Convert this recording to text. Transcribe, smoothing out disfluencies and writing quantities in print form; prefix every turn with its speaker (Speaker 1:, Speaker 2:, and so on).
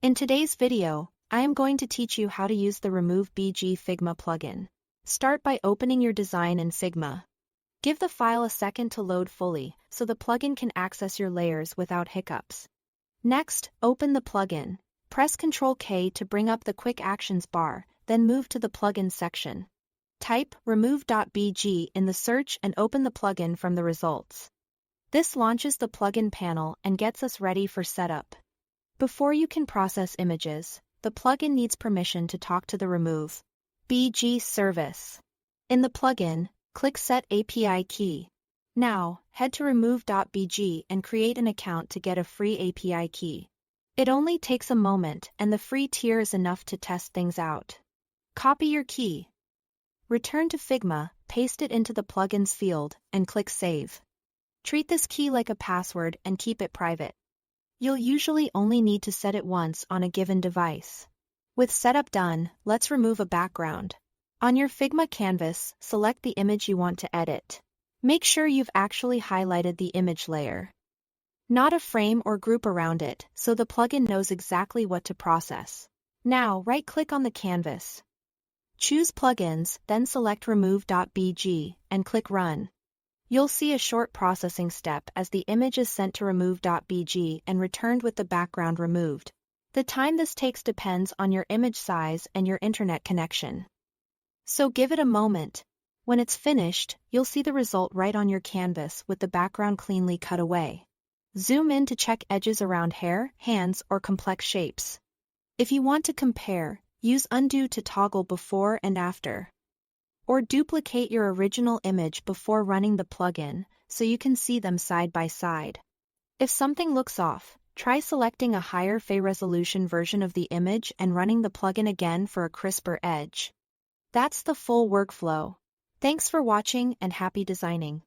Speaker 1: In today's video, I am going to teach you how to use the Remove Bg Figma plugin. Start by opening your design in Figma. Give the file a second to load fully so the plugin can access your layers without hiccups. Next, open the plugin. Press Ctrl-K to bring up the Quick Actions bar, then move to the Plugin section. Type Remove.bg in the search and open the plugin from the results. This launches the plugin panel and gets us ready for setup. Before you can process images, the plugin needs permission to talk to the Remove Bg service. In the plugin, click Set API Key. Now, head to remove.bg and create an account to get a free API key. It only takes a moment and the free tier is enough to test things out. Copy your key. Return to Figma, paste it into the plugin's field, and click Save. Treat this key like a password and keep it private. You'll usually only need to set it once on a given device. With setup done, let's remove a background. On your Figma canvas, select the image you want to edit. Make sure you've actually highlighted the image layer, not a frame or group around it, so the plugin knows exactly what to process. Now, right-click on the canvas. Choose Plugins, then select Remove.bg, and click Run. You'll see a short processing step as the image is sent to Remove.bg and returned with the background removed. The time this takes depends on your image size and your internet connection. So give it a moment. When it's finished, you'll see the result right on your canvas with the background cleanly cut away. Zoom in to check edges around hair, hands, or complex shapes. If you want to compare, use Undo to toggle before and after. Or duplicate your original image before running the plugin, so you can see them side by side. If something looks off, try selecting a higher resolution version of the image and running the plugin again for a crisper edge. That's the full workflow. Thanks for watching and happy designing.